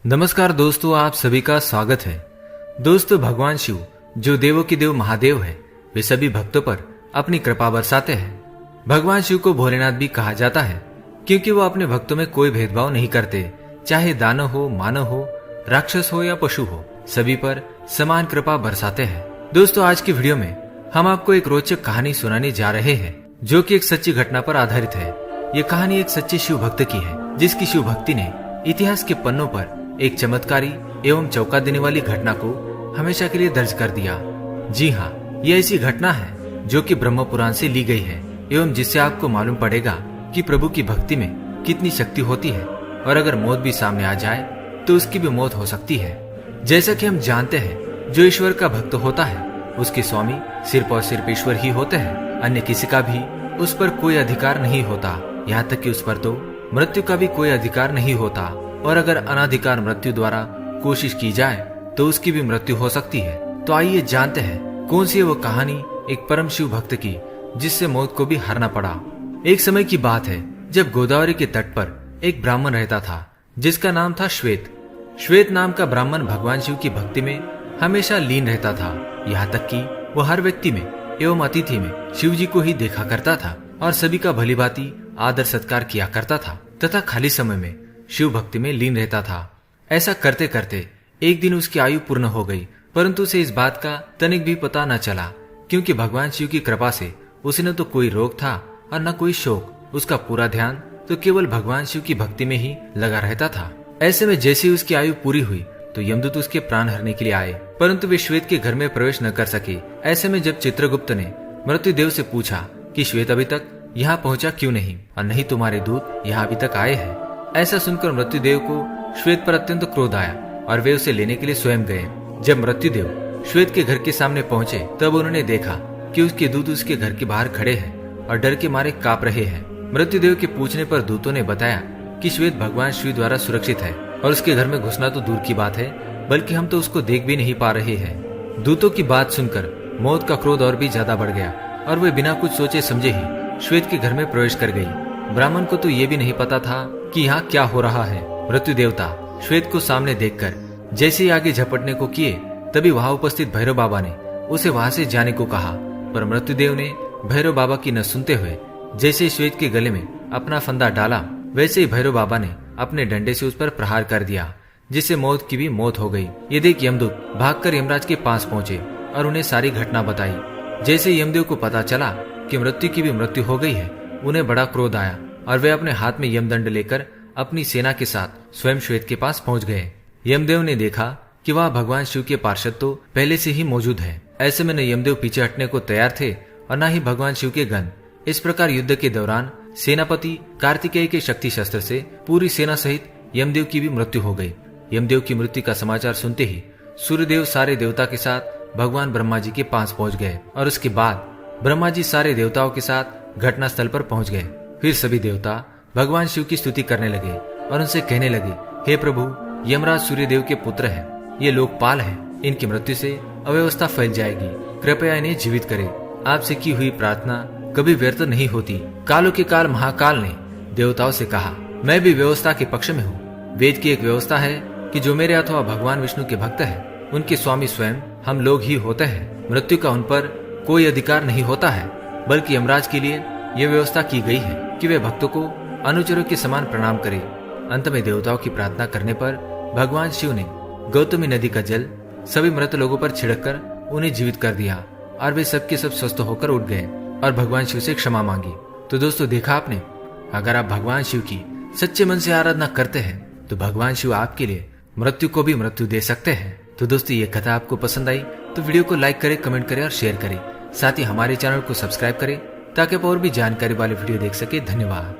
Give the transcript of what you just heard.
नमस्कार दोस्तों, आप सभी का स्वागत है। दोस्तों, भगवान शिव जो देवों के देव महादेव है, वे सभी भक्तों पर अपनी कृपा बरसाते हैं। भगवान शिव को भोलेनाथ भी कहा जाता है क्योंकि वो अपने भक्तों में कोई भेदभाव नहीं करते, चाहे दानव हो, मानव हो, राक्षस हो या पशु हो, सभी पर समान कृपा बरसाते हैं। दोस्तों, आज की वीडियो में हम आपको एक रोचक कहानी सुनाने जा रहे हैं जो कि एक सच्ची घटना पर आधारित है। ये कहानी एक सच्चे शिव भक्त की है जिसकी शिव भक्ति ने इतिहास के पन्नों पर एक चमत्कारी एवं चौंका देने वाली घटना को हमेशा के लिए दर्ज कर दिया। जी हाँ, यह ऐसी घटना है जो कि ब्रह्म पुराण से ली गई है एवं जिससे आपको मालूम पड़ेगा कि प्रभु की भक्ति में कितनी शक्ति होती है और अगर मौत भी सामने आ जाए तो उसकी भी मौत हो सकती है। जैसा कि हम जानते हैं, जो ईश्वर का भक्त होता है उसके स्वामी सिर्फ और सिर्फ ईश्वर ही होते हैं, अन्य किसी का भी उस पर कोई अधिकार नहीं होता। यहाँ तक कि उस पर तो मृत्यु का भी कोई अधिकार नहीं होता और अगर अनाधिकार मृत्यु द्वारा कोशिश की जाए तो उसकी भी मृत्यु हो सकती है। तो आइए जानते हैं कौन सी है वो कहानी एक परम शिव भक्त की जिससे मौत को भी हारना पड़ा। एक समय की बात है जब गोदावरी के तट पर एक ब्राह्मण रहता था जिसका नाम था श्वेत। श्वेत नाम का ब्राह्मण भगवान शिव की भक्ति में हमेशा लीन रहता था। यहाँ तक कि वो हर व्यक्ति में एवं अतिथि में शिव जी को ही देखा करता था और सभी का भलीभांति आदर सत्कार किया करता था तथा खाली समय में शिव भक्ति में लीन रहता था। ऐसा करते करते एक दिन उसकी आयु पूर्ण हो गई, परंतु उसे इस बात का तनिक भी पता न चला क्योंकि भगवान शिव की कृपा से उसे न तो कोई रोग था और न कोई शोक। उसका पूरा ध्यान तो केवल भगवान शिव की भक्ति में ही लगा रहता था। ऐसे में जैसे ही उसकी आयु पूरी हुई तो यमदूत उसके प्राण हरने के लिए आए, परंतु वे श्वेत के घर में प्रवेश न कर सके। ऐसे में जब चित्रगुप्त ने मृत्युदेव से पूछा कि श्वेत अभी तक यहाँ पहुँचा क्यों नहीं और नहीं तुम्हारे दूत यहाँ अभी तक आए हैं। ऐसा सुनकर मृत्युदेव को श्वेत पर अत्यंत क्रोध आया और वे उसे लेने के लिए स्वयं गए। जब मृत्युदेव श्वेत के घर के सामने पहुंचे तब उन्होंने देखा कि उसके दूत उसके घर के बाहर खड़े हैं और डर के मारे कांप रहे हैं। मृत्युदेव के पूछने पर दूतों ने बताया कि श्वेत भगवान शिव द्वारा सुरक्षित है और उसके घर में घुसना तो दूर की बात है, बल्कि हम तो उसको देख भी नहीं पा रहे हैं। दूतों की बात सुनकर मौत का क्रोध और भी ज्यादा बढ़ गया और वे बिना कुछ सोचे समझे ही श्वेत के घर में प्रवेश कर गई। ब्राह्मण को तो ये भी नहीं पता था कि यहाँ क्या हो रहा है। मृत्यु देवता श्वेत को सामने देखकर जैसे ही आगे झपटने को किए तभी वहां उपस्थित भैरव बाबा ने उसे वहां से जाने को कहा, पर मृत्युदेव ने भैरव बाबा की न सुनते हुए जैसे ही श्वेत के गले में अपना फंदा डाला वैसे ही भैरव बाबा ने अपने डंडे से उस पर प्रहार कर दिया, जिससे मौत की भी मौत हो गई। ये देख यमदूत भागकर यमराज के पास पहुंचे और उन्हें सारी घटना बताई। जैसे यमदेव को पता चला कि मृत्यु की भी मृत्यु हो गई है, उन्हें बड़ा क्रोध आया और वे अपने हाथ में यमदंड लेकर अपनी सेना के साथ स्वयं श्वेत के पास पहुंच गए। यमदेव ने देखा कि वह भगवान शिव के पार्षद तो पहले से ही मौजूद है। ऐसे में न यमदेव पीछे हटने को तैयार थे और न ही भगवान शिव के गण। इस प्रकार युद्ध के दौरान सेनापति कार्तिकेय के शक्ति शस्त्र से पूरी सेना सहित यमदेव की भी मृत्यु हो गई। यमदेव की मृत्यु का समाचार सुनते ही सूर्यदेव सारे देवता के साथ भगवान ब्रह्मा जी के पास पहुंच गए और उसके बाद ब्रह्मा जी सारे देवताओं के साथ घटना स्थल पर पहुंच गए। फिर सभी देवता भगवान शिव की स्तुति करने लगे और उनसे कहने लगे, हे प्रभु, यमराज सूर्यदेव के पुत्र हैं, ये लोकपाल हैं, इनकी मृत्यु से अव्यवस्था फैल जाएगी, कृपया इन्हें जीवित करें। आपसे की हुई प्रार्थना कभी व्यर्थ नहीं होती। कालों के काल महाकाल ने देवताओं से कहा, मैं भी व्यवस्था के पक्ष में हूँ। वेद की एक व्यवस्था है कि जो मेरे अथवा भगवान विष्णु के भक्त है उनके स्वामी स्वयं हम लोग ही होते हैं। मृत्यु का उन पर कोई अधिकार नहीं होता है, बल्कि यमराज के लिए यह व्यवस्था की गई है कि वे भक्तों को अनुचरों के समान प्रणाम करें। अंत में देवताओं की प्रार्थना करने पर भगवान शिव ने गौतमी नदी का जल सभी मृत लोगों पर छिड़ककर उन्हें जीवित कर दिया और वे सबके सब स्वस्थ होकर उठ गए और भगवान शिव से क्षमा मांगी। तो दोस्तों, देखा आपने, अगर आप भगवान शिव की सच्चे मन से आराधना करते हैं तो भगवान शिव आपके लिए मृत्यु को भी मृत्यु दे सकते हैं। तो दोस्तों, ये कथा आपको पसंद आई तो वीडियो को लाइक करें, कमेंट करें और शेयर करें। साथ ही हमारे चैनल को सब्सक्राइब करें ताकि आप और भी जानकारी वाले वीडियो देख सके। धन्यवाद।